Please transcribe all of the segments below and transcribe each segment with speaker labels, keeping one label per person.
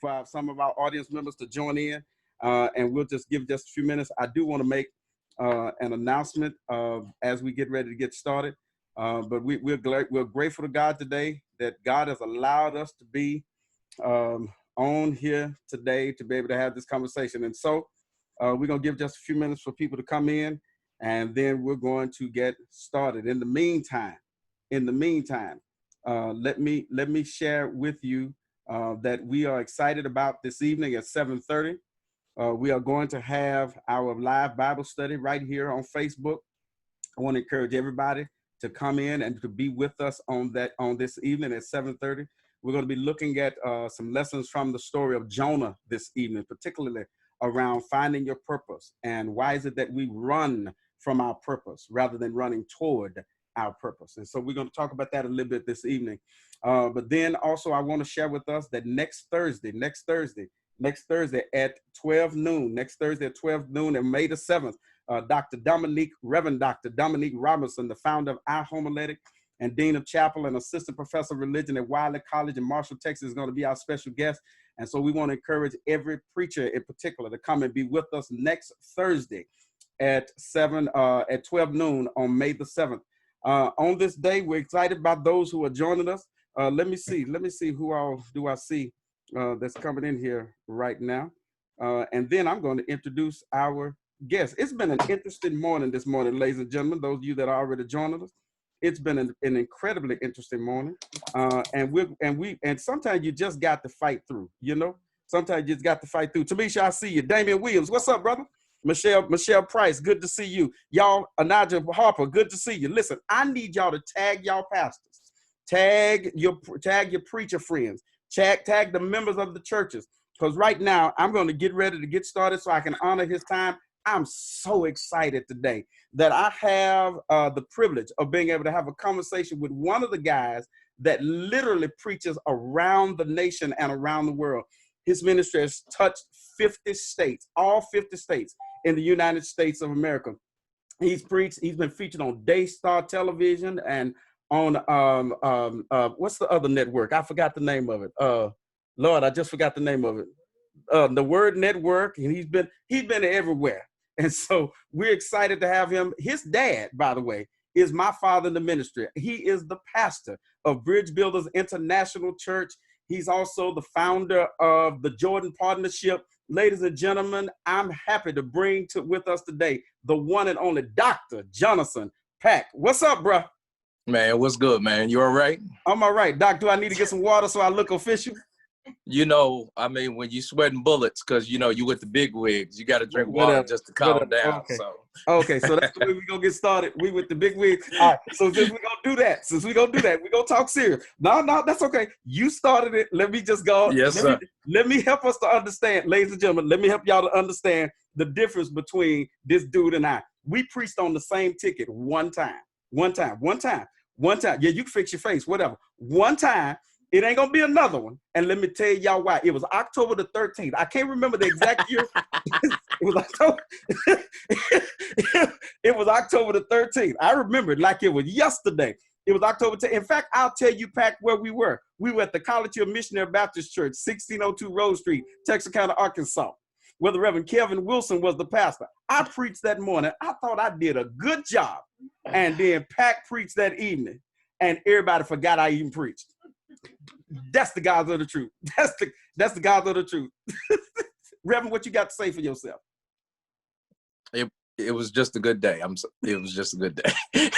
Speaker 1: for some of our audience members to join in, and we'll just give just a few minutes. I do want to make an announcement as we get ready to get started. But we're grateful to God today that God has allowed us to be on here today to be able to have this conversation. And so we're going to give just a few minutes for people to come in, and then we're going to get started. In the meantime, let me share with you that we are excited about this evening at 7:30. We are going to have our live Bible study right here on Facebook. I want to encourage everybody to come in and to be with us on this evening at 7:30. We're going to be looking at some lessons from the story of Jonah this evening, particularly around finding your purpose and why is it that we run from our purpose rather than running toward our purpose. And so we're going to talk about that a little bit this evening. But then also I want to share with us that next Thursday at 12 noon, and May the 7th, Reverend Dr. Dominique Robinson, the founder of Our Homiletic and Dean of Chapel and Assistant Professor of Religion at Wiley College in Marshall, Texas, is going to be our special guest. And so we want to encourage every preacher in particular to come and be with us next Thursday at 12 noon on May the 7th. On this day, we're excited about those who are joining us. Let me see who all do I see that's coming in here right now. And then I'm going to introduce our guests. It's been an interesting morning this morning, ladies and gentlemen, those of you that are already joining us. It's been an incredibly interesting morning. And sometimes you just got to fight through, you know? Sometimes you just got to fight through. Tamisha, I see you. Damian Williams, what's up, brother? Michelle Price, good to see you. Y'all, Anaja Harper, good to see you. Listen, I need y'all to tag y'all pastors. Tag your preacher friends. Tag the members of the churches. Because right now, I'm going to get ready to get started so I can honor his time. I'm so excited today that I have the privilege of being able to have a conversation with one of the guys that literally preaches around the nation and around the world. His ministry has touched 50 states, all 50 states in the United States of America. He's been featured on Daystar Television and on what's the other network? I forgot the name of it. Lord, I just forgot the name of it. The Word Network, and he's been everywhere. And so we're excited to have him. His dad, by the way, is my father in the ministry. He is the pastor of Bridge Builders International Church. He's also the founder of the Jordan Partnership. Ladies and gentlemen, I'm happy to bring with us today the one and only Dr. Johnasen Pack. What's up, bro?
Speaker 2: Man, what's good, man? You all right?
Speaker 1: I'm all right. Doc, do I need to get some water so I look official?
Speaker 2: You know, I mean, when you sweating bullets, because, you know, you with the big wigs, you got to drink water just to calm down.
Speaker 1: Okay.
Speaker 2: Okay,
Speaker 1: so that's the way we're going to get started. We with the big wigs. All right, so since we're going to do that, we're going to talk serious. No, that's okay. You started it. Let me just go.
Speaker 2: Yes, sir.
Speaker 1: Let me help us to understand, ladies and gentlemen, let me help y'all to understand the difference between this dude and I. We preached on the same ticket one time. Yeah, you can fix your face, whatever. One time. It ain't going to be another one. And let me tell y'all why. It was October the 13th. I can't remember the exact year. It was October the 13th. I remember it like it was yesterday. It was October 10th. In fact, I'll tell you, Pat, where we were. We were at the College Hill Missionary Baptist Church, 1602 Rose Street, Texarkana, Arkansas, where the Reverend Kevin Wilson was the pastor. I preached that morning. I thought I did a good job. And then Pat preached that evening. And everybody forgot I even preached. That's the gods of the truth. That's the gods of the truth. Reverend, what you got to say for yourself?
Speaker 2: It was just a good day. It was just a good day.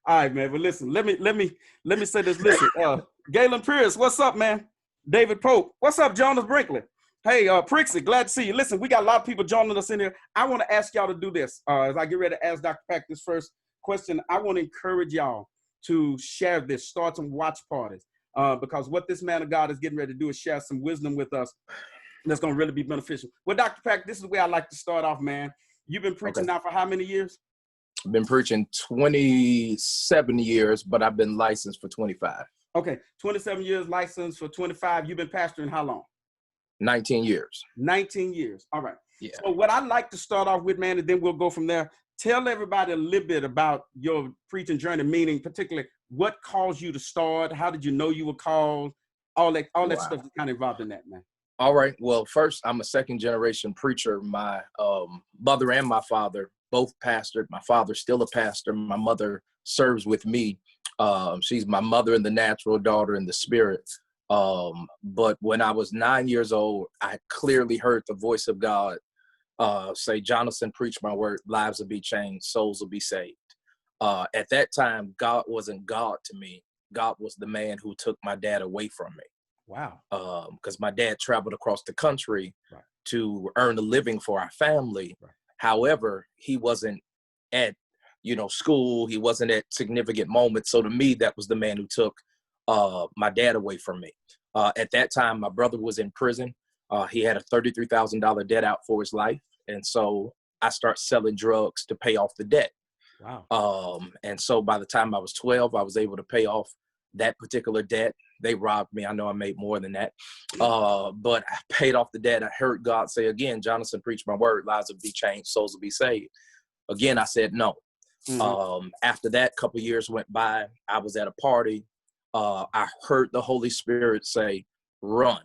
Speaker 1: All right, man. But listen, let me say this. Listen, Galen Pierce, what's up, man? David Pope, what's up, Jonas Brinkley? Hey, Prixie, glad to see you. Listen, we got a lot of people joining us in here. I want to ask y'all to do this. As I get ready to ask Dr. Pack this first question, I want to encourage y'all to share this, start some watch parties, because what this man of God is getting ready to do is share some wisdom with us that's going to really be beneficial. Well, Dr. Pack, this is the way I like to start off, man. You've been preaching now for how many years?
Speaker 2: I've been preaching 27 years, but I've been licensed for 25.
Speaker 1: Okay, 27 years, licensed for 25. You've been pastoring how long?
Speaker 2: 19 years.
Speaker 1: 19 years. All right.
Speaker 2: Yeah.
Speaker 1: So what I'd like to start off with, man, and then we'll go from there. Tell everybody a little bit about your preaching journey, meaning particularly what caused you to start? How did you know you were called? all that
Speaker 2: Wow.
Speaker 1: stuff is kind of involved in that, man.
Speaker 2: All right. Well, first, I'm a second generation preacher. My mother and my father both pastored. My father's still a pastor. My mother serves with me. She's my mother in the natural, daughter in the spirit. But when I was 9 years old, I clearly heard the voice of God say, Johnasen, preach my word, lives will be changed, souls will be saved. At that time, God wasn't God to me. God was the man who took my dad away from me.
Speaker 1: Wow.
Speaker 2: Because my dad traveled across the country
Speaker 1: Right.
Speaker 2: to earn a living for our family.
Speaker 1: Right.
Speaker 2: However, he wasn't at, school. He wasn't at significant moments. So to me, that was the man who took my dad away from me. At that time, my brother was in prison. He had a $33,000 debt out for his life. And so I started selling drugs to pay off the debt.
Speaker 1: Wow.
Speaker 2: And so by the time I was 12, I was able to pay off that particular debt. They robbed me. I know I made more than that. But I paid off the debt. I heard God say again, Johnasen, preach my word, lives will be changed, souls will be saved. Again, I said no. Mm-hmm. After that, a couple of years went by. I was at a party. I heard the Holy Spirit say, run.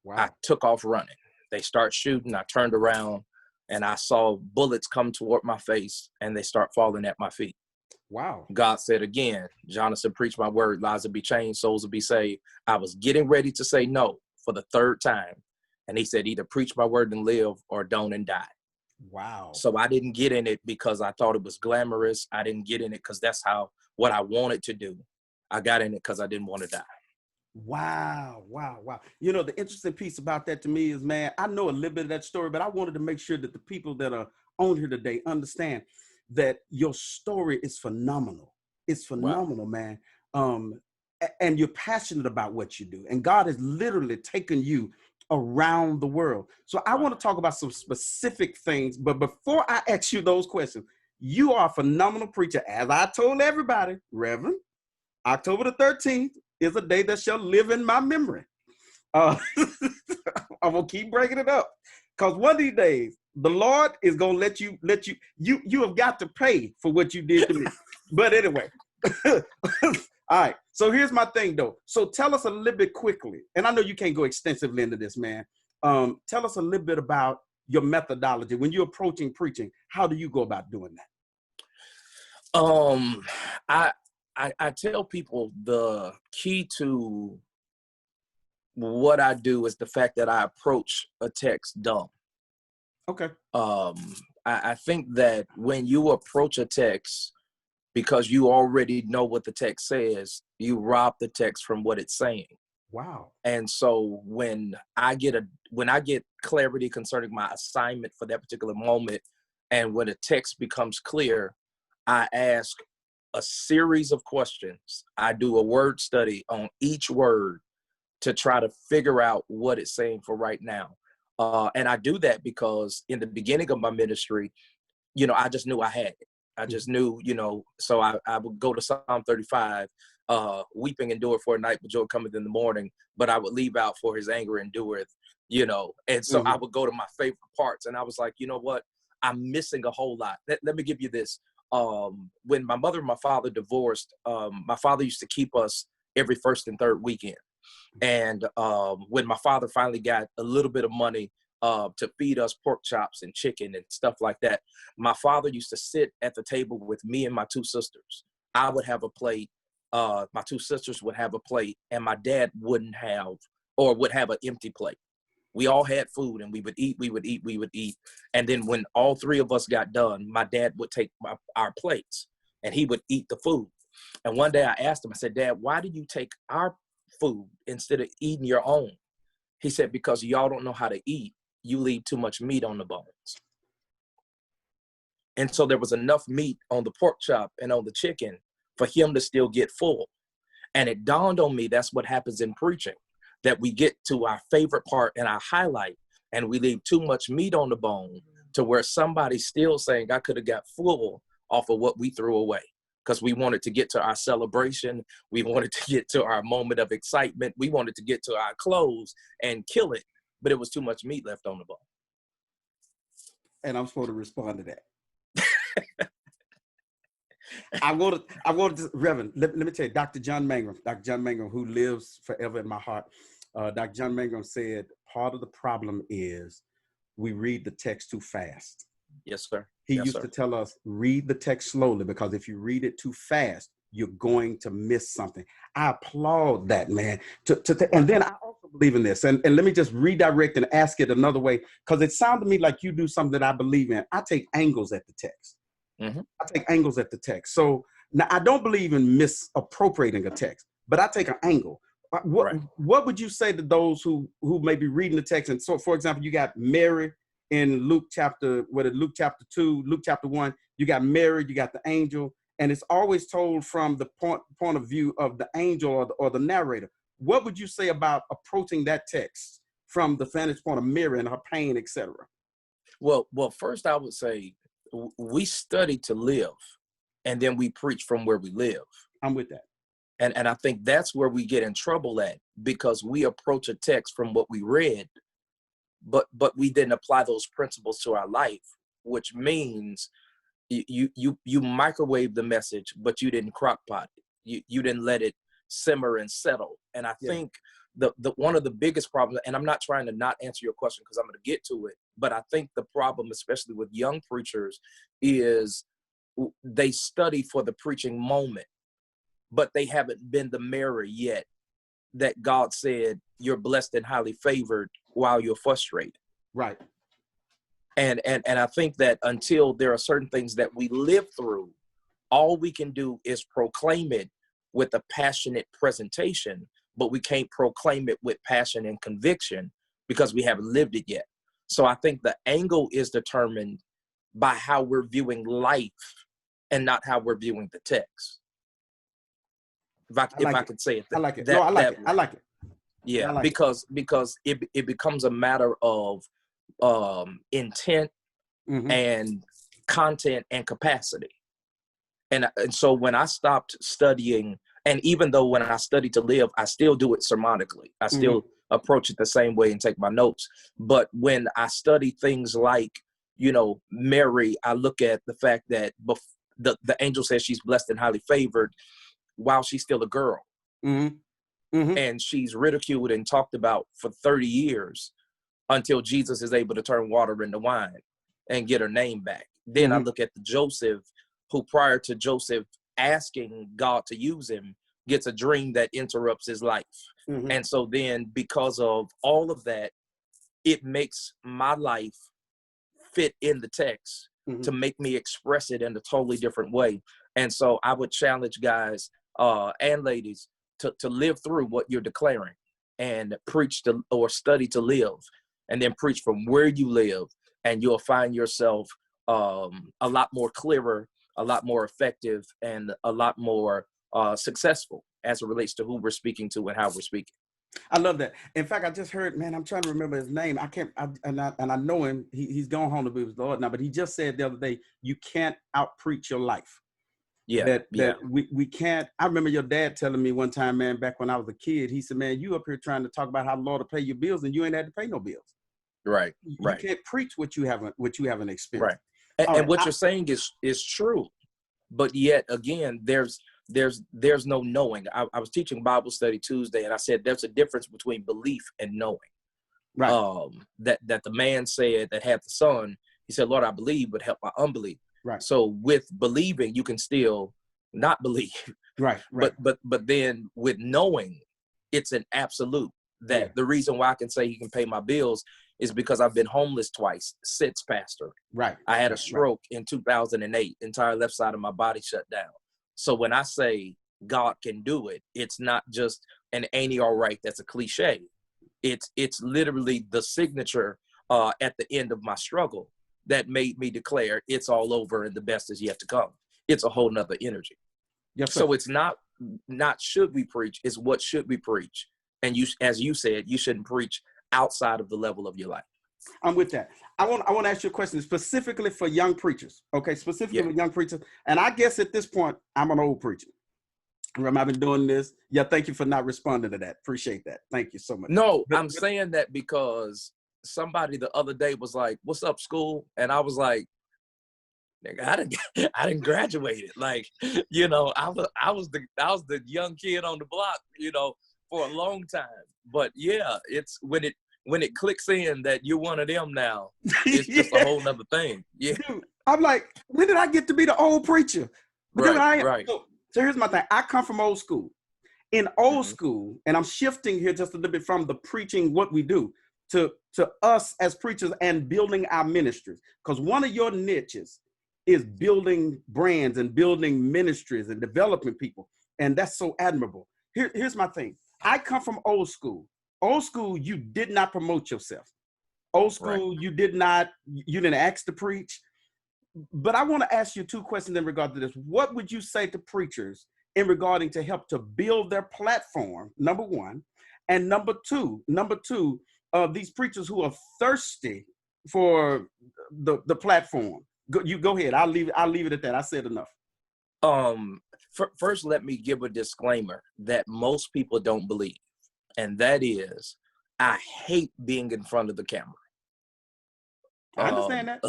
Speaker 1: Wow.
Speaker 2: I took off running. They start shooting. I turned around and I saw bullets come toward my face and they start falling at my feet.
Speaker 1: Wow.
Speaker 2: God said again, Johnasen, preach my word, lives will be changed, souls will be saved. I was getting ready to say no for the third time. And he said, either preach my word and live or don't and die.
Speaker 1: Wow.
Speaker 2: So I didn't get in it because I thought it was glamorous. I didn't get in it because that's what I wanted to do. I got in it because I didn't want to die.
Speaker 1: Wow. Wow. Wow. The interesting piece about that to me is, man, I know a little bit of that story, but I wanted to make sure that the people that are on here today understand that your story is phenomenal. It's phenomenal, wow, man. And you're passionate about what you do. And God has literally taken you around the world. So I want to talk about some specific things. But before I ask you those questions, you are a phenomenal preacher. As I told everybody, Reverend, October the 13th is a day that shall live in my memory. I'm going to keep breaking it up. Because one of these days, the Lord is going to let you have got to pay for what you did to me. But anyway, all right. So here's my thing, though. So tell us a little bit quickly, and I know you can't go extensively into this, man. Tell us a little bit about your methodology. When you're approaching preaching, how do you go about doing
Speaker 2: that? I tell people the key to what I do is the fact that I approach a text dumb.
Speaker 1: Okay.
Speaker 2: I think that when you approach a text because you already know what the text says, you rob the text from what it's saying.
Speaker 1: Wow.
Speaker 2: And so when I get clarity concerning my assignment for that particular moment, and when a text becomes clear, I ask a series of questions. I do a word study on each word to try to figure out what it's saying for right now. And I do that because in the beginning of my ministry, I just knew I had it. I just knew, so I would go to Psalm 35, weeping endure for a night, but joy cometh in the morning, but I would leave out for his anger endureth, and so I would go to my favorite parts. And I was like, you know what? I'm missing a whole lot. Let me give you this. When my mother and my father divorced, my father used to keep us every first and third weekend. And when my father finally got a little bit of money to feed us pork chops and chicken and stuff like that, my father used to sit at the table with me and my two sisters. I would have a plate. My two sisters would have a plate, and my dad wouldn't have, or would have an empty plate. We all had food, and we would eat. And then when all three of us got done, my dad would take our plates, and he would eat the food. And one day I asked him, I said, Dad, why do you take our food instead of eating your own? He said, because y'all don't know how to eat. You leave too much meat on the bones. And so there was enough meat on the pork chop and on the chicken for him to still get full. And it dawned on me that's what happens in preaching, that we get to our favorite part and our highlight, and we leave too much meat on the bone to where somebody's still saying, I could have got full off of what we threw away. Because we wanted to get to our celebration. We wanted to get to our moment of excitement. We wanted to get to our close and kill it. But it was too much meat left on the bone.
Speaker 1: And I'm supposed to respond to that. Reverend, let me tell you, Dr. John Mangrum, who lives forever in my heart. Dr. John Mangrum said, part of the problem is we read the text too fast.
Speaker 2: Yes, sir.
Speaker 1: He
Speaker 2: yes,
Speaker 1: used
Speaker 2: sir.
Speaker 1: to tell us, read the text slowly, because if you read it too fast, you're going to miss something. I applaud that, man. And then I also believe in this. And let me just redirect and ask it another way, because it sounded to me like you do something that I believe in. I take angles at the text.
Speaker 2: Mm-hmm.
Speaker 1: I take angles at the text. So now I don't believe in misappropriating a text, but I take an angle. What would you say to those who may be reading the text? And so, for example, you got Mary in Luke chapter 2, Luke chapter 1. You got Mary, you got the angel, and it's always told from the point of view of the angel or the narrator. What would you say about approaching that text from the vantage point of Mary and her pain, etc.?
Speaker 2: Well, first I would say we study to live, and then we preach from where we live.
Speaker 1: I'm with that.
Speaker 2: And I think that's where we get in trouble at, because we approach a text from what we read, but we didn't apply those principles to our life, which means you microwave the message, but you didn't crock pot it. You didn't let it simmer and settle. And I think the one of the biggest problems, and I'm not trying to not answer your question because I'm going to get to it, but I think the problem, especially with young preachers, is they study for the preaching moment, but they haven't been the Mary yet that God said you're blessed and highly favored while you're frustrated.
Speaker 1: Right.
Speaker 2: And I think that until there are certain things that we live through, all we can do is proclaim it with a passionate presentation, but we can't proclaim it with passion and conviction because we haven't lived it yet. So I think the angle is determined by how we're viewing life and not how we're viewing the text. If I could say it.
Speaker 1: I like it. I like it.
Speaker 2: Yeah,
Speaker 1: like
Speaker 2: because it becomes a matter of intent and content and capacity. And so when I stopped studying, and even though when I study to live, I still do it sermonically. I still approach it the same way and take my notes. But when I study things like, Mary, I look at the fact that the angel says she's blessed and highly favored while she's still a girl. And she's ridiculed and talked about for 30 years until Jesus is able to turn water into wine and get her name back. Then I look at the Joseph, who prior to Joseph asking God to use him, gets a dream that interrupts his life. And so then because of all of that, it makes my life fit in the text to make me express it in a totally different way. And so I would challenge guys and ladies to live through what you're declaring and preach to or study to live, and then preach from where you live, and you'll find yourself a lot more clearer, a lot more effective, and a lot more successful as it relates to who we're speaking to and how we're speaking.
Speaker 1: I love that. In fact, I just heard, man, I'm trying to remember his name. I know him. He's gone home to be with the Lord now, but he just said the other day, you can't out-preach your life. We can't. I remember your dad telling me one time, man, back when I was a kid, he said, man, you up here trying to talk about how the Lord will pay your bills and you ain't had to pay no bills.
Speaker 2: Right.
Speaker 1: You can't preach what you haven't experienced.
Speaker 2: Right. And what you're saying is true. But yet again, there's no knowing. I was teaching Bible study Tuesday, and I said there's a difference between belief and knowing. Right. That the man said that had the son, he said, Lord, I believe, but help my unbelief. Right. So with believing, you can still not believe. Right. But then with knowing, it's an absolute that the reason why I can say he can pay my bills is because I've been homeless twice since, Pastor. Right. I had a stroke in 2008. Entire left side of my body shut down. So when I say God can do it, it's not just an ain't he all right that's a cliche. It's literally the signature at the end of my struggle that made me declare it's all over and the best is yet to come. It's a whole nother energy. Yes, sir. So it's not should we preach, it's what should we preach. And you, as you said, you shouldn't preach outside of the level of your life. I'm with that. I want to ask you a question specifically for young preachers. Okay, specifically for young preachers. And I guess at this point, I'm an old preacher. I've been doing this. Yeah, thank you for not responding to that. Appreciate that. Thank you so much. No, I'm saying that because somebody the other day was like, what's up, school? And I was like, Nigga, I didn't graduate it. Like, you know, I was the young kid on the block, you know, for a long time. But yeah, it's when it clicks in that you're one of them now, it's just a
Speaker 1: Yeah.
Speaker 2: whole nother thing. Yeah.
Speaker 1: Dude, I'm like, when did I get to be the old preacher? But then
Speaker 2: Right,
Speaker 1: when I am.
Speaker 2: right.
Speaker 1: So here's my thing. I come from old school. In old
Speaker 2: Mm-hmm.
Speaker 1: school, and I'm shifting here just a little bit from the preaching, what we do, to us as preachers and building our ministries. Because one of your niches is building brands and building ministries and developing people. And that's so admirable. Here's my thing. I come from old school. Old school, you did not promote yourself. Old
Speaker 2: Right.
Speaker 1: school, you didn't ask to preach. But I want to ask you two questions in regard to this. What would you say to preachers in regarding to help to build their platform, number one, and number two, these preachers who are thirsty for the platform? You go ahead. I'll leave it at that. I said enough.
Speaker 2: First, let me give a disclaimer that most people don't believe, and that is, I hate being in front of the camera.
Speaker 1: I understand that.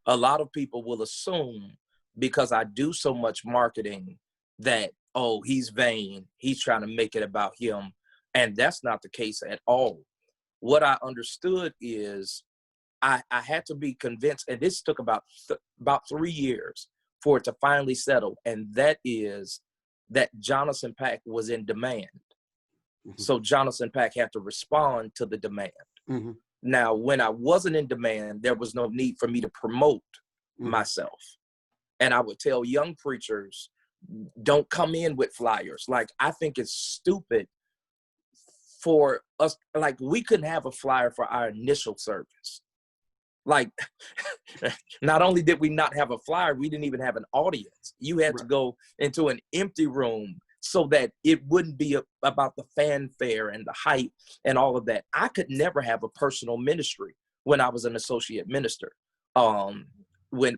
Speaker 2: A lot of people will assume because I do so much marketing that, oh, he's vain, he's trying to make it about him. And that's not the case at all. What I understood is I had to be convinced, and this took about 3 years for it to finally settle. And that is that Johnasen Pack was in demand. Mm-hmm. So Johnasen Pack had to respond to the demand. Mm-hmm. Now, when I wasn't in demand, there was no need for me to promote myself. And I would tell young preachers, don't come in with flyers. Like, I think it's stupid for us. Like, we couldn't have a flyer for our initial service. Like, not only did we not have a flyer, we didn't even have an audience. You had to go into an empty room so that it wouldn't be about the fanfare and the hype and all of that. I could never have a personal ministry when I was an associate minister. When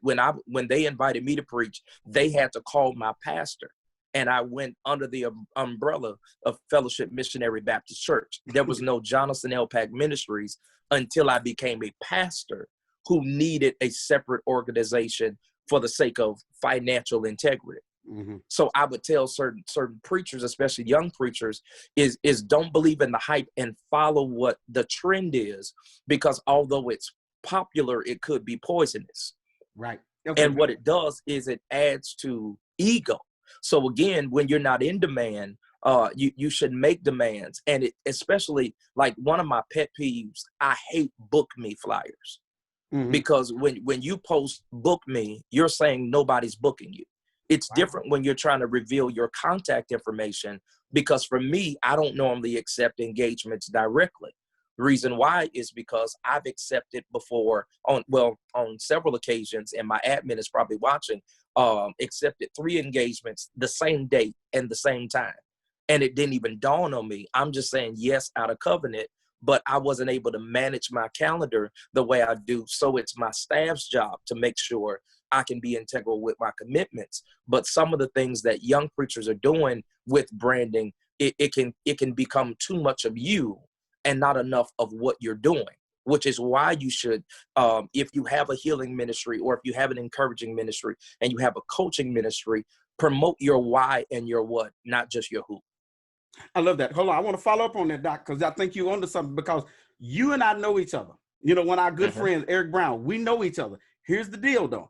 Speaker 2: they invited me to preach, they had to call my pastor, and I went under the umbrella of Fellowship Missionary Baptist Church. There was no Johnasen LPAC Ministries until I became a pastor who needed a separate organization for the sake of financial integrity. Mm-hmm. So I would tell certain preachers, especially young preachers, is don't believe in the hype and follow what the trend is, because although it's popular, it could be poisonous.
Speaker 1: Right.
Speaker 2: Okay. And what it does is it adds to ego. So again, when you're not in demand, you should make demands. And it, especially, like, one of my pet peeves, I hate book me flyers. Mm-hmm. Because when you post book me, you're saying nobody's booking you. It's different when you're trying to reveal your contact information, because for me, I don't normally accept engagements directly. The reason why is because I've accepted before on several occasions, and my admin is probably watching, accepted 3 engagements the same date and the same time. And it didn't even dawn on me. I'm just saying yes out of covenant, but I wasn't able to manage my calendar the way I do. So it's my staff's job to make sure I can be integral with my commitments. But some of the things that young preachers are doing with branding, it can become too much of you and not enough of what you're doing, which is why you should, if you have a healing ministry, or if you have an encouraging ministry and you have a coaching ministry, promote your why and your what, not just your who.
Speaker 1: I love that. Hold on. I want to follow up on that, Doc, because I think you're onto something, because you and I know each other. You know, one of our good friends, Eric Brown, we know each other. Here's the deal, though.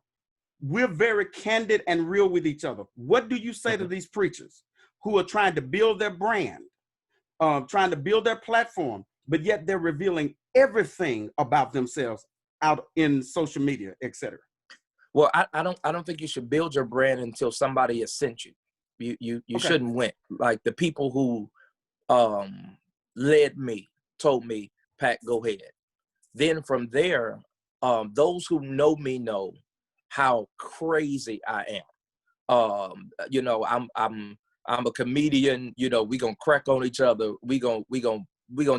Speaker 1: We're very candid and real with each other. What do you say to these preachers who are trying to build their brand, trying to build their platform, but yet they're revealing everything about themselves out in social media, etc.?
Speaker 2: Well, I don't think you should build your brand until somebody has sent you. You shouldn't win. Like, the people who led me told me, Pat, go ahead. Then from there, those who know me know how crazy I am. You know, I'm a comedian. You know, we gonna crack on each other. We gonna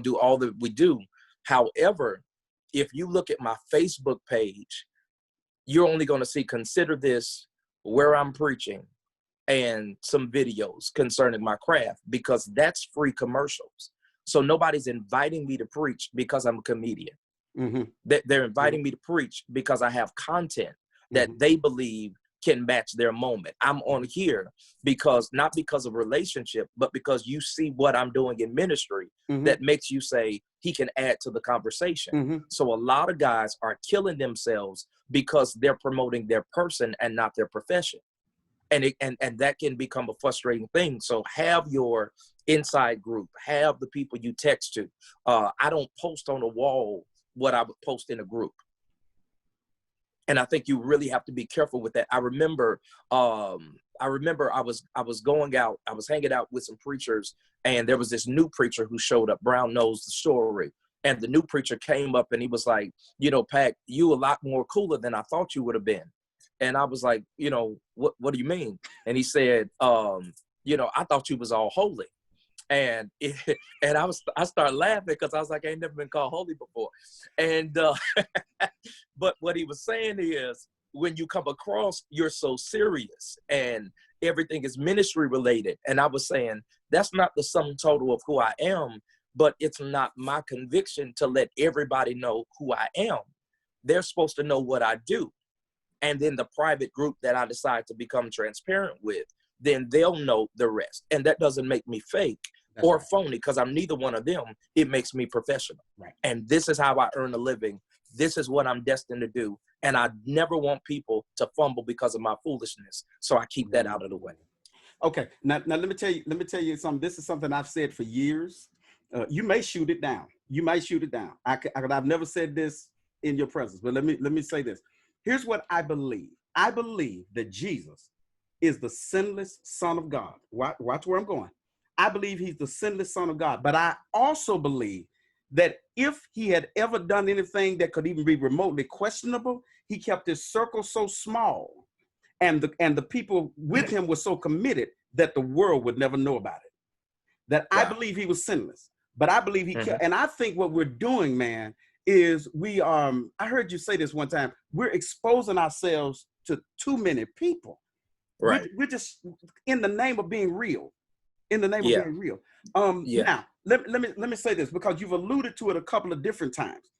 Speaker 2: do all that we do. However, if you look at my Facebook page, you're only gonna see "Consider This," where I'm preaching, and some videos concerning my craft, because that's free commercials. So nobody's inviting me to preach because I'm a comedian. Mm-hmm. They're inviting me to preach because I have content. that they believe can match their moment. I'm on here because not because of relationship, but because you see what I'm doing in ministry that makes you say he can add to the conversation. So a lot of guys are killing themselves because they're promoting their person and not their profession. And that can become a frustrating thing. So have your inside group, have the people you text to. I don't post on a wall what I would post in a group. And I think you really have to be careful with that. I remember I was going out, I was hanging out with some preachers, and there was this new preacher who showed up. Brown knows the story. And the new preacher came up and he was like, you know, Pat, you a lot more cooler than I thought you would have been. And I was like, you know, what do you mean? And he said, you know, I thought you was all holy. And I started laughing because I was like, I ain't never been called holy before. And but what he was saying is, when you come across, you're so serious and everything is ministry related. And I was saying, that's not the sum total of who I am, but it's not my conviction to let everybody know who I am. They're supposed to know what I do. And then the private group that I decide to become transparent with, then they'll know the rest. And that doesn't make me fake or phony, because I'm neither one of them. It makes me professional. And this is how I earn a living. This is what I'm destined to do. And I never want people to fumble because of my foolishness. So I keep that out of the way.
Speaker 1: Okay. Now let me tell you something. This is something I've said for years. You may shoot it down. You might shoot it down. I've never said this in your presence, but let me say this. Here's what I believe. I believe that Jesus is the sinless Son of God. Watch where I'm going. I believe he's the sinless Son of God. But I also believe that if he had ever done anything that could even be remotely questionable, he kept his circle so small, and the people with him were so committed that the world would never know about it. That I believe he was sinless. But I believe he kept, and I think what we're doing, man, is I heard you say this one time, we're exposing ourselves to too many people. We're just in the name of being real. In the name of being real. Now let me say this, because you've alluded to it a couple of different times,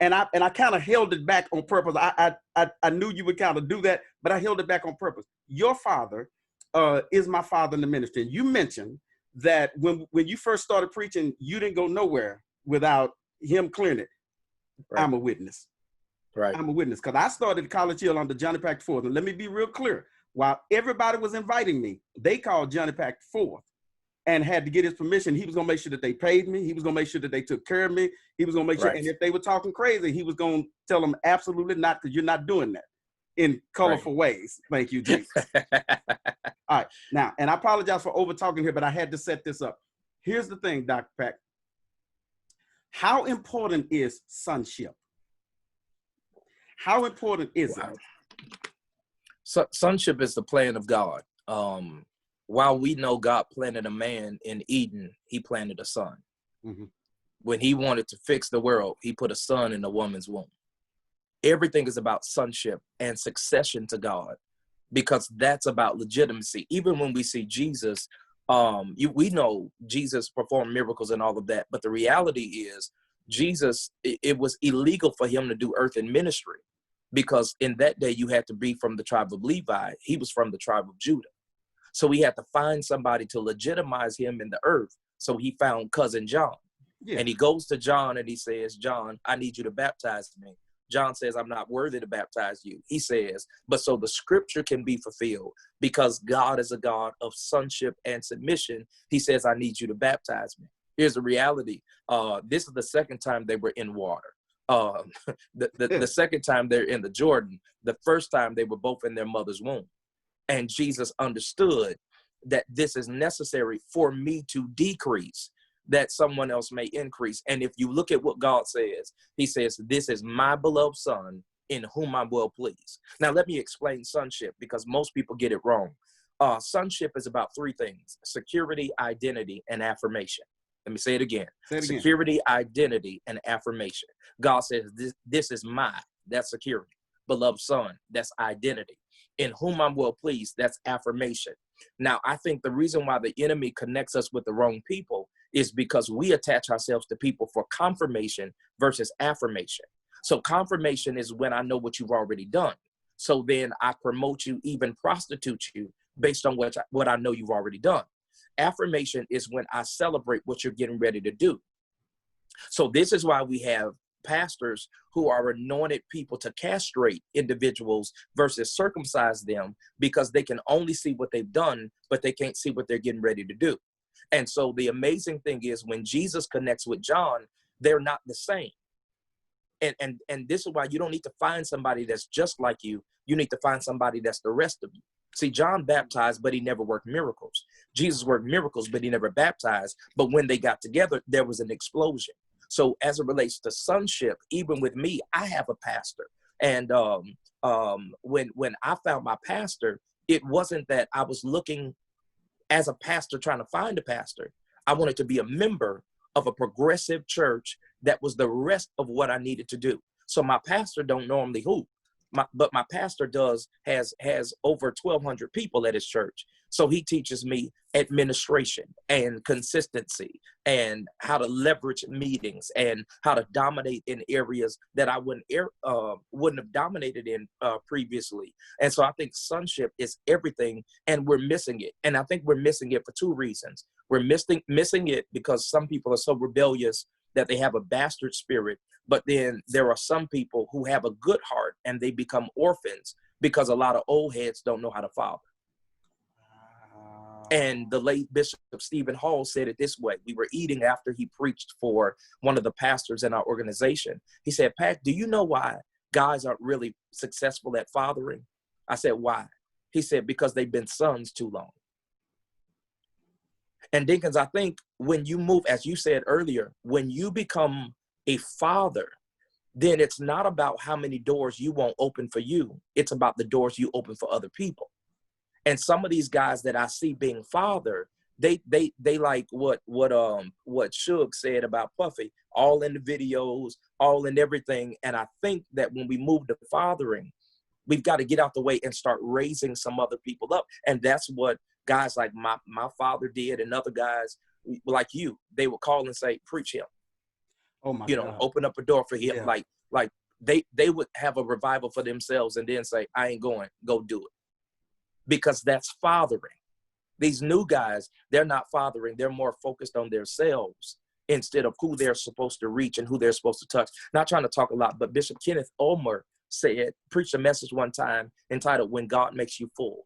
Speaker 1: and I kind of held it back on purpose. I knew you would kind of do that, but I held it back on purpose. Your father is my father in the ministry, and you mentioned that when you first started preaching, you didn't go nowhere without him clearing it. I'm a witness. I'm a witness, because I started at College Hill under Johnny Pack IV. And let me be real clear. While everybody was inviting me, they called Johnny Pack IV and had to get his permission. He was going to make sure that they paid me. He was going to make sure that they took care of me. He was going to make sure, and if they were talking crazy, he was going to tell them absolutely not, because you're not doing that in colorful ways. Thank you, Jesus. All right. Now, and I apologize for over talking here, but I had to set this up. Here's the thing, Dr. Pack. How important is sonship? How important is it?
Speaker 2: So, sonship is the plan of God. While we know God planted a man in Eden, he planted a son. When he wanted to fix the world, he put a son in a woman's womb. Everything is about sonship and succession to God, because that's about legitimacy. Even when we see Jesus, we know Jesus performed miracles and all of that, but the reality is Jesus, it was illegal for him to do earthen ministry, because in that day you had to be from the tribe of Levi. He was from the tribe of Judah. So he had to find somebody to legitimize him in the earth. So he found cousin John. And he goes to John and he says, John, I need you to baptize me. John says, I'm not worthy to baptize you. He says, but so the scripture can be fulfilled, because God is a God of sonship and submission. He says, I need you to baptize me. Here's the reality. This is the second time they were in water. The second time they're in the Jordan. The first time they were both in their mother's womb. And Jesus understood that this is necessary for me to decrease, that someone else may increase. And if you look at what God says, he says, this is my beloved son in whom I'm well pleased. Now, let me explain sonship, because most people get it wrong. Sonship is about three things: security, identity, and affirmation. Let me say it again. Security, identity, and affirmation. God says, this is my, that's security. Beloved son, that's identity. In whom I'm well pleased, that's affirmation. Now, I think the reason why the enemy connects us with the wrong people is because we attach ourselves to people for confirmation versus affirmation. So confirmation is when I know what you've already done. So then I promote you, even prostitute you based on what I know you've already done. Affirmation is when I celebrate what you're getting ready to do. So this is why we have pastors who are anointed people to castrate individuals versus circumcise them, because they can only see what they've done, but they can't see what they're getting ready to do. And so the amazing thing is when Jesus connects with John, they're not the same. And this is why you don't need to find somebody that's just like you. You need to find somebody that's the rest of you. See, John baptized, but he never worked miracles. Jesus worked miracles, but he never baptized. But when they got together, there was an explosion. So as it relates to sonship, even with me, I have a pastor. And when I found my pastor, it wasn't that I was looking as a pastor trying to find a pastor. I wanted to be a member of a progressive church that was the rest of what I needed to do. So my pastor don't normally hoop, but my pastor has over 1,200 people at his church. So he teaches me administration and consistency and how to leverage meetings and how to dominate in areas that I wouldn't have dominated in previously. And so I think sonship is everything, and we're missing it. And I think we're missing it for two reasons. We're missing it because some people are so rebellious that they have a bastard spirit, but then there are some people who have a good heart and they become orphans because a lot of old heads don't know how to father. And the late Bishop Stephen Hall said it this way. We were eating after he preached for one of the pastors in our organization. He said, Pat, do you know why guys aren't really successful at fathering? I said, why? He said, because they've been sons too long. And Dinkins, I think when you move, as you said earlier, when you become a father, then it's not about how many doors you won't open for you. It's about the doors you open for other people. And some of these guys that I see being father, they like what Suge said about Puffy, all in the videos, all in everything. And I think that when we move to fathering, we've got to get out the way and start raising some other people up. And that's what guys like my father did, and other guys like you, they would call and say, preach him. Oh my God. Open up a door for him. Yeah. Like they would have a revival for themselves and then say, I ain't going, go do it. Because that's fathering. These new guys, they're not fathering. They're more focused on themselves instead of who they're supposed to reach and who they're supposed to touch. Not trying to talk a lot, but Bishop Kenneth Ulmer preached a message one time entitled, When God Makes You Full.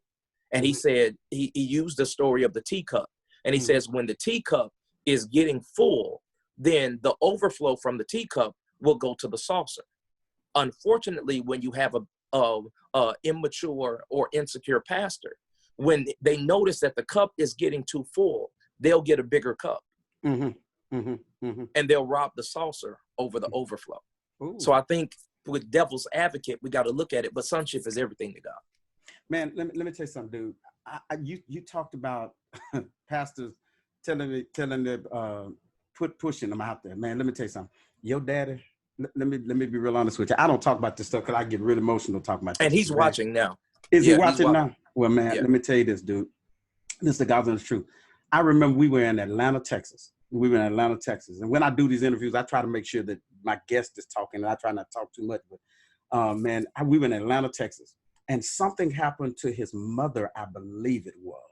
Speaker 2: And he said, he used the story of the teacup. And he says, when the teacup is getting full, then the overflow from the teacup will go to the saucer. Unfortunately, when you have a immature or insecure pastor, when they notice that the cup is getting too full, they'll get a bigger cup. And they'll rob the saucer over the overflow. Ooh. So I think with devil's advocate, we got to look at it, but sonship is everything to God.
Speaker 1: Man, let me tell you something, dude. You talked about pastors telling the pushing them out there. Man, let me tell you something. Your daddy, let me be real honest with you. I don't talk about this stuff because I get real emotional talking about this.
Speaker 2: And he's watching now.
Speaker 1: Is he watching now? Well, man, let me tell you this, dude. This is the God's truth. I remember we were in Atlanta, Texas. And when I do these interviews, I try to make sure that my guest is talking, and I try not to talk too much. But man, we were in Atlanta, Texas, and something happened to his mother, I believe it was.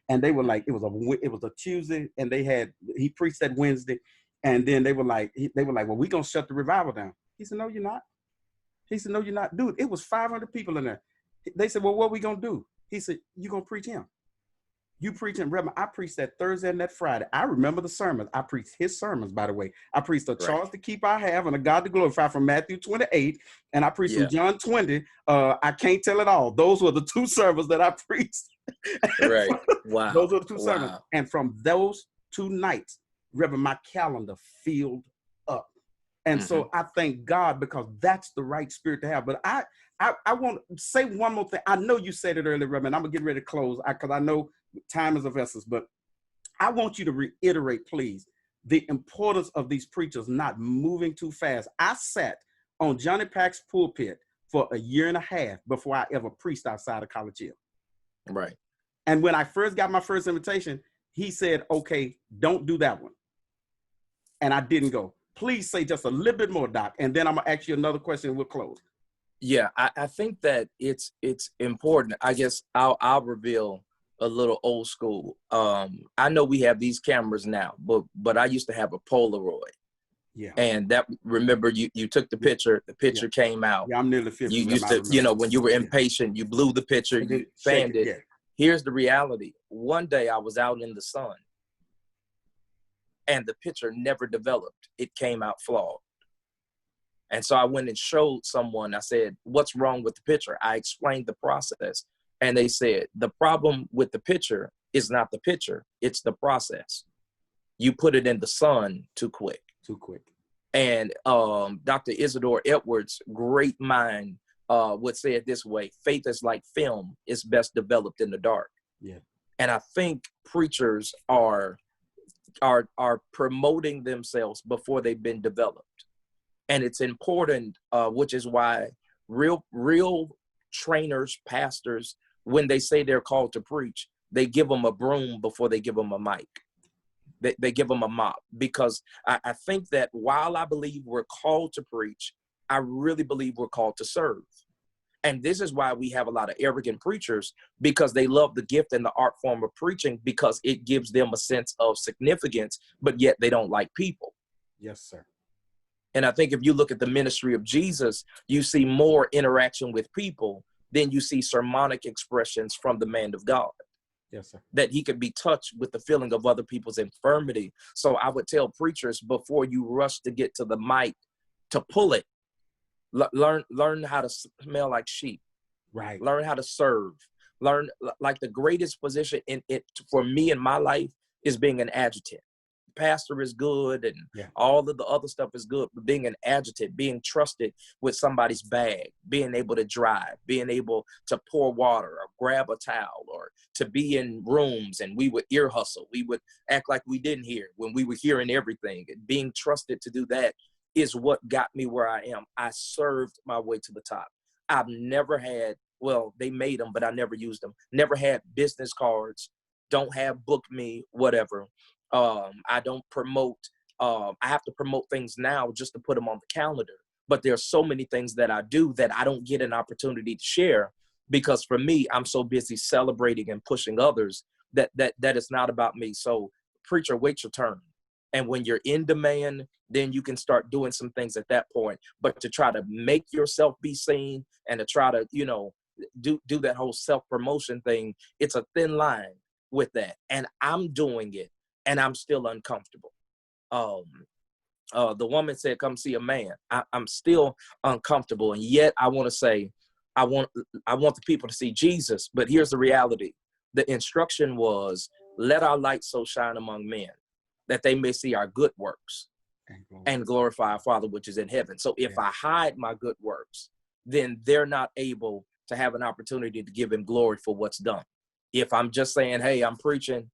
Speaker 1: And they were like, it was a Tuesday, and he preached that Wednesday, and then they were like, well, we're gonna shut the revival down. He said, no, you're not. He said, no, you're not, dude. It was 500 people in there. They said, well, what are we gonna do? He said, you're gonna preach him. You preach him, Reverend. I preached that Thursday and that Friday. I remember the sermons. I preached his sermons, by the way. I preached a charge to keep I have and a God to glorify from Matthew 28. And I preached from John 20. I can't tell it all. Those were the two sermons that I preached.
Speaker 2: Right. Wow.
Speaker 1: Those were the two sermons. And from those two nights, Reverend, my calendar filled up. And so I thank God, because that's the right spirit to have. But I want to say one more thing. I know you said it earlier, Reverend. I'm going to get ready to close because I know time is of essence. But I want you to reiterate, please, the importance of these preachers not moving too fast. I sat on Johnny Pack's pulpit for a year and a half before I ever preached outside of College Hill.
Speaker 2: Right.
Speaker 1: And when I first got my first invitation, he said, okay, don't do that one. And I didn't go. Please say just a little bit more, Doc. And then I'm going to ask you another question and we'll close.
Speaker 2: Yeah, I think that it's important. I guess I'll reveal a little old school. I know we have these cameras now, but I used to have a Polaroid.
Speaker 1: Yeah.
Speaker 2: And that, remember, you took the picture came out.
Speaker 1: Yeah, I'm nearly 50.
Speaker 2: You used to, when you were impatient, you blew the picture, you fanned it.
Speaker 1: Yeah.
Speaker 2: Here's the reality. One day I was out in the sun and the picture never developed. It came out flawed. And so I went and showed someone. I said, what's wrong with the picture? I explained the process. And they said, the problem with the picture is not the picture, it's the process. You put it in the sun too quick.
Speaker 1: Too quick.
Speaker 2: And Dr. Isidore Edwards, great mind, would say it this way: faith is like film, it's best developed in the dark.
Speaker 1: Yeah.
Speaker 2: And I think preachers are promoting themselves before they've been developed. And it's important, which is why real trainers, pastors, when they say they're called to preach, they give them a broom before they give them a mic. They give them a mop, because I think that while I believe we're called to preach, I really believe we're called to serve. And this is why we have a lot of arrogant preachers, because they love the gift and the art form of preaching because it gives them a sense of significance, but yet they don't like people.
Speaker 1: Yes, sir.
Speaker 2: And I think if you look at the ministry of Jesus, you see more interaction with people than you see sermonic expressions from the man of God.
Speaker 1: Yes, sir.
Speaker 2: That he could be touched with the feeling of other people's infirmity. So I would tell preachers, before you rush to get to the mic, to pull it, learn how to smell like sheep.
Speaker 1: Right.
Speaker 2: Learn how to serve. Learn, like, the greatest position in it for me in my life is being an adjutant. Pastor is good and all of the other stuff is good, but being an adjutant, being trusted with somebody's bag, being able to drive, being able to pour water or grab a towel, or to be in rooms and we would ear hustle. We would act like we didn't hear when we were hearing everything. Being trusted to do that is what got me where I am. I served my way to the top. I've never had, well, they made them, but I never used them. Never had business cards, don't have book me, whatever. I don't promote, I have to promote things now just to put them on the calendar. But there's so many things that I do that I don't get an opportunity to share, because for me, I'm so busy celebrating and pushing others that it's not about me. So preacher, wait your turn. And when you're in demand, then you can start doing some things at that point. But to try to make yourself be seen and to try to, do that whole self-promotion thing, it's a thin line with that. And I'm doing it. And I'm still uncomfortable. The woman said, come see a man. I'm still uncomfortable. And yet I want to say, I want the people to see Jesus. But here's the reality. The instruction was, let our light so shine among men that they may see our good works and glorify our Father which is in heaven. So if I hide my good works, then they're not able to have an opportunity to give him glory for what's done. If I'm just saying, hey, I'm preaching,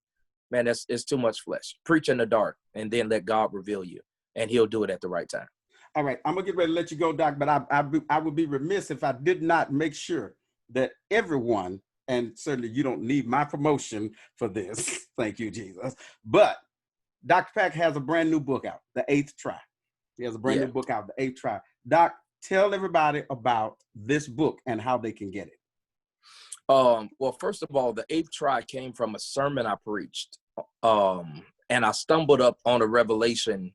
Speaker 2: man, it's too much flesh. Preach in the dark and then let God reveal you, and he'll do it at the right time.
Speaker 1: All right, I'm gonna get ready to let you go, Doc, but I would be remiss if I did not make sure that everyone, and certainly you don't need my promotion for this, thank you, Jesus, but Dr. Pack has a brand new book out, The Eighth Try. He has a brand new book out, The Eighth Try. Doc, tell everybody about this book and how they can get it.
Speaker 2: Well, first of all, The Eighth Try came from a sermon I preached, and I stumbled up on a revelation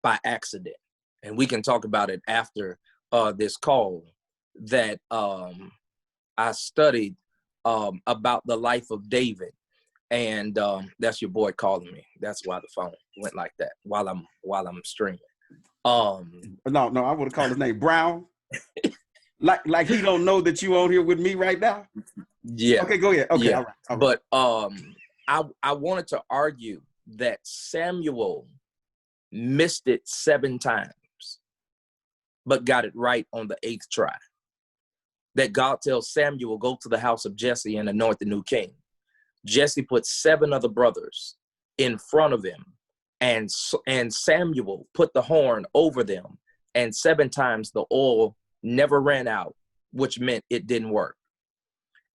Speaker 2: by accident. And we can talk about it after this call, that I studied about the life of David. And that's your boy calling me. That's why the phone went like that while I'm streaming.
Speaker 1: No, I would have called his name Brown. like he don't know that you on here with me right now.
Speaker 2: Yeah.
Speaker 1: Okay, go ahead. Okay,
Speaker 2: yeah.
Speaker 1: all right.
Speaker 2: But I wanted to argue that Samuel missed it 7 times, but got it right on the 8th try. That God tells Samuel, go to the house of Jesse and anoint the new king. Jesse put 7 other brothers in front of him, and Samuel put the horn over them, and 7 times the oil never ran out, which meant it didn't work.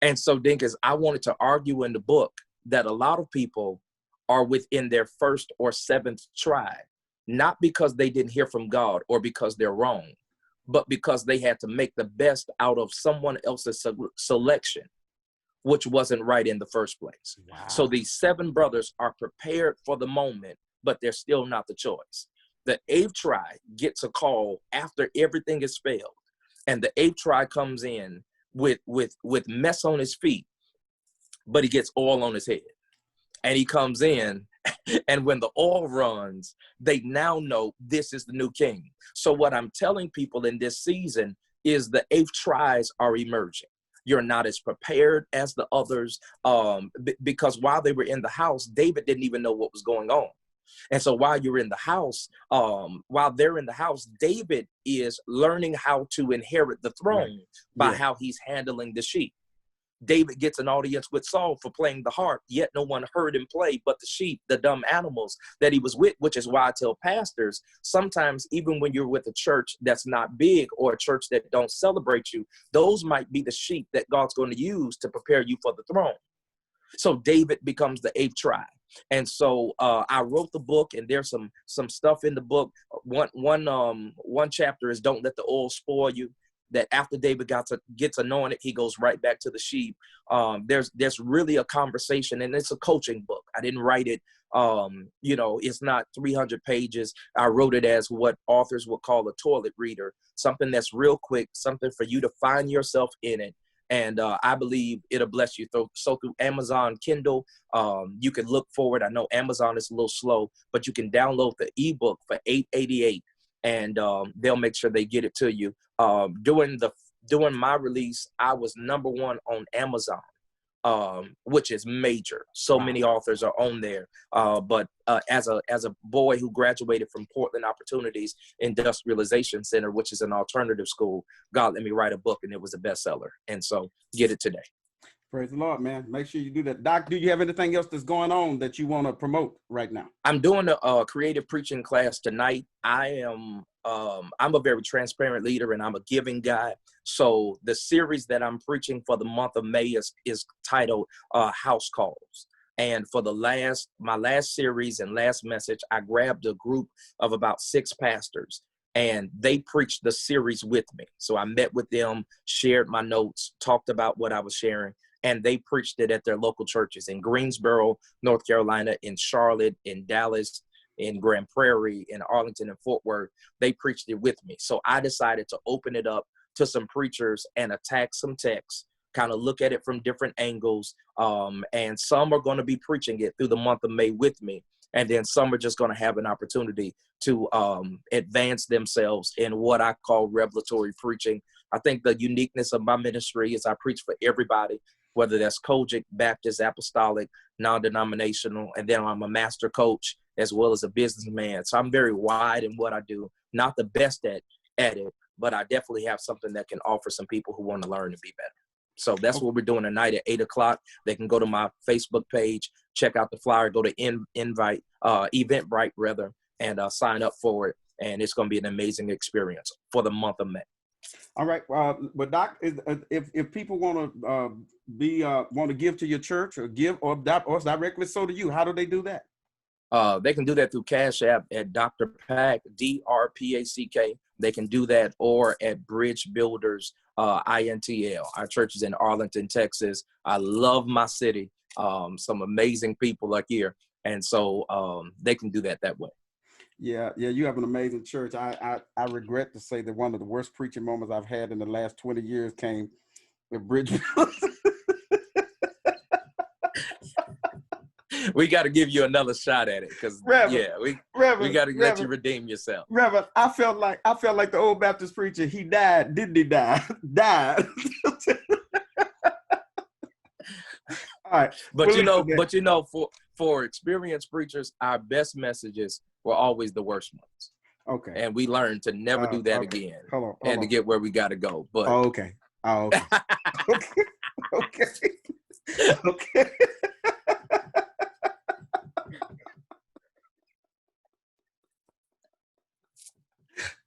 Speaker 2: And so, Dinkins, I wanted to argue in the book that a lot of people are within their 1st or 7th try, not because they didn't hear from God or because they're wrong, but because they had to make the best out of someone else's selection, which wasn't right in the first place.
Speaker 1: Wow.
Speaker 2: So these 7 brothers are prepared for the moment, but they're still not the choice. The 8th tribe gets a call after everything is failed, and the 8th tribe comes in with mess on his feet, but he gets oil on his head. And he comes in, and when the oil runs, they now know this is the new king. So what I'm telling people in this season is the 8th tribes are emerging. You're not as prepared as the others, because while they were in the house, David didn't even know what was going on. And so while you're in the house, while they're in the house, David is learning how to inherit the throne by how he's handling the sheep. David gets an audience with Saul for playing the harp, yet no one heard him play but the sheep, the dumb animals that he was with, which is why I tell pastors, sometimes even when you're with a church that's not big or a church that don't celebrate you, those might be the sheep that God's going to use to prepare you for the throne. So David becomes the 8th tribe. And so I wrote the book, and there's some stuff in the book. One chapter is don't let the oil spoil you. That after David gets anointed, he goes right back to the sheep. There's really a conversation, and it's a coaching book. I didn't write it, it's not 300 pages. I wrote it as what authors would call a toilet reader, something that's real quick, something for you to find yourself in it. And I believe it'll bless you. So through Amazon Kindle, you can look forward. I know Amazon is a little slow, but you can download the ebook for $8.88. And they'll make sure they get it to you. During my release, I was #1 on Amazon, which is major. So many authors are on there. But as a boy who graduated from Portland Opportunities Industrialization Center, which is an alternative school, God let me write a book, and it was a bestseller. And so get it today.
Speaker 1: Praise the Lord, man. Make sure you do that. Doc, do you have anything else that's going on that you want to promote right now?
Speaker 2: I'm doing a creative preaching class tonight. I'm a very transparent leader, and I'm a giving guy. So the series that I'm preaching for the month of May is titled House Calls. And for my last series and last message, I grabbed a group of about 6 pastors, and they preached the series with me. So I met with them, shared my notes, talked about what I was sharing, and they preached it at their local churches in Greensboro, North Carolina, in Charlotte, in Dallas, in Grand Prairie, in Arlington, and Fort Worth. They preached it with me. So I decided to open it up to some preachers and attack some texts, kind of look at it from different angles. And some are going to be preaching it through the month of May with me. And then some are just going to have an opportunity to advance themselves in what I call revelatory preaching. I think the uniqueness of my ministry is I preach for everybody, whether that's Kojic, Baptist, Apostolic, non-denominational, and then I'm a master coach as well as a businessman. So I'm very wide in what I do, not the best at it, but I definitely have something that can offer some people who want to learn and be better. So that's what we're doing tonight at 8 o'clock. They can go to my Facebook page, check out the flyer, go to Eventbrite rather, and sign up for it. And it's going to be an amazing experience for the month of May.
Speaker 1: All right. But Doc, if people want to give to your church or give or directly so to you, how do they do that?
Speaker 2: They can do that through Cash App at Dr. Pack, DRPACK. They can do that, or at Bridge Builders, INTL. Our church is in Arlington, Texas. I love my city. Some amazing people are here. And so they can do that way.
Speaker 1: Yeah, you have an amazing church. I regret to say that one of the worst preaching moments I've had in the last 20 years came with Bridge Builders.
Speaker 2: We got to give you another shot at it, because we got to let you redeem yourself.
Speaker 1: Reverend, I felt like the old Baptist preacher. He died, didn't he? Died. All right,
Speaker 2: but for experienced preachers, our best messages were always the worst ones.
Speaker 1: Okay,
Speaker 2: and we learned to never do that again. Hold on. To get where we got to go. But
Speaker 1: okay. Okay.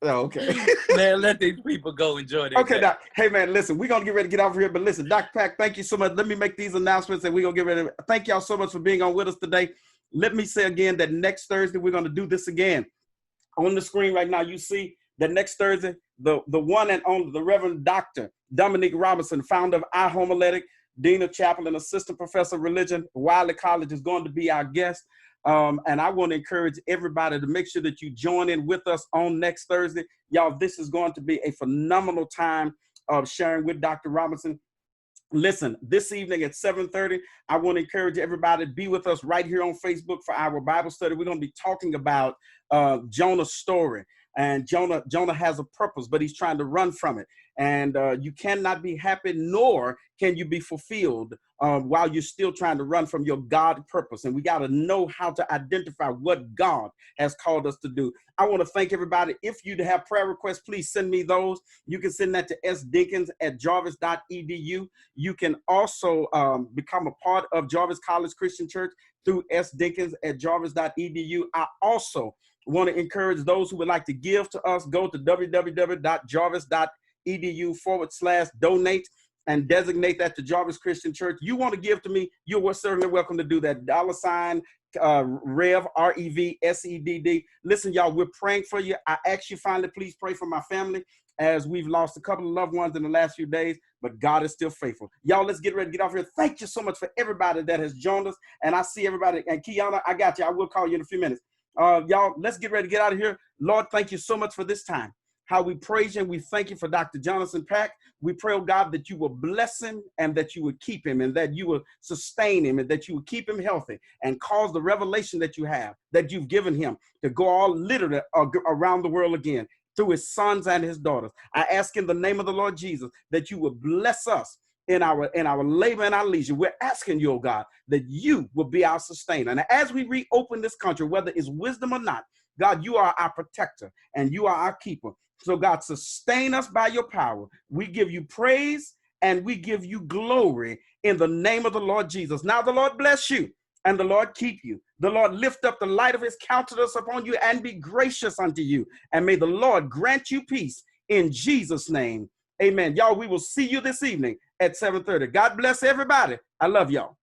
Speaker 1: Okay.
Speaker 2: Man, let these people go enjoy their
Speaker 1: Okay, Doc. Hey, man, listen, we're going to get ready to get off here. But listen, Dr. Pack, thank you so much. Let me make these announcements, and we're going to get ready. Thank y'all so much for being on with us today. Let me say again that next Thursday, we're going to do this again. On the screen right now, you see that next Thursday, the one and only, the Reverend Dr. Dominique Robinson, founder of iHomiletics, Dean of Chapel and Assistant Professor of Religion, Wiley College, is going to be our guest. And I want to encourage everybody to make sure that you join in with us on next Thursday. Y'all, this is going to be a phenomenal time of sharing with Dr. Robinson. Listen, this evening at 7:30, I want to encourage everybody to be with us right here on Facebook for our Bible study. We're going to be talking about Jonah's story. And Jonah has a purpose, but he's trying to run from it. And you cannot be happy, nor can you be fulfilled while you're still trying to run from your God purpose. And we got to know how to identify what God has called us to do. I want to thank everybody. If you have prayer requests, please send me those. You can send that to sdinkins@jarvis.edu. You can also become a part of Jarvis College Christian Church through sdinkins@jarvis.edu. I also want to encourage those who would like to give to us. Go to www.jarvis.edu/donate and designate that to Jarvis Christian Church. You want to give to me, you're certainly welcome to do that. $Rev, REVSEDD. Listen, y'all, we're praying for you. I ask you finally, please pray for my family, as we've lost a couple of loved ones in the last few days, but God is still faithful. Y'all, let's get ready to get off here. Thank you so much for everybody that has joined us. And I see everybody. And Kiana, I got you. I will call you in a few minutes. Y'all, let's get ready to get out of here. Lord, thank you so much for this time. How we praise you and we thank you for Dr. Johnasen Pack. We pray, oh God, that you will bless him and that you would keep him and that you will sustain him and that you will keep him healthy and cause the revelation that you have, that you've given him, to go all literally around the world again through his sons and his daughters. I ask in the name of the Lord Jesus that you will bless us in our labor and our leisure. We're asking you, oh God, that you will be our sustainer. And as we reopen this country, whether it's wisdom or not, God, you are our protector and you are our keeper. So God, sustain us by your power. We give you praise and we give you glory in the name of the Lord Jesus. Now the Lord bless you and the Lord keep you. The Lord lift up the light of his countenance upon you and be gracious unto you. And may the Lord grant you peace in Jesus' name. Amen. Y'all, we will see you this evening at 7:30. God bless everybody. I love y'all.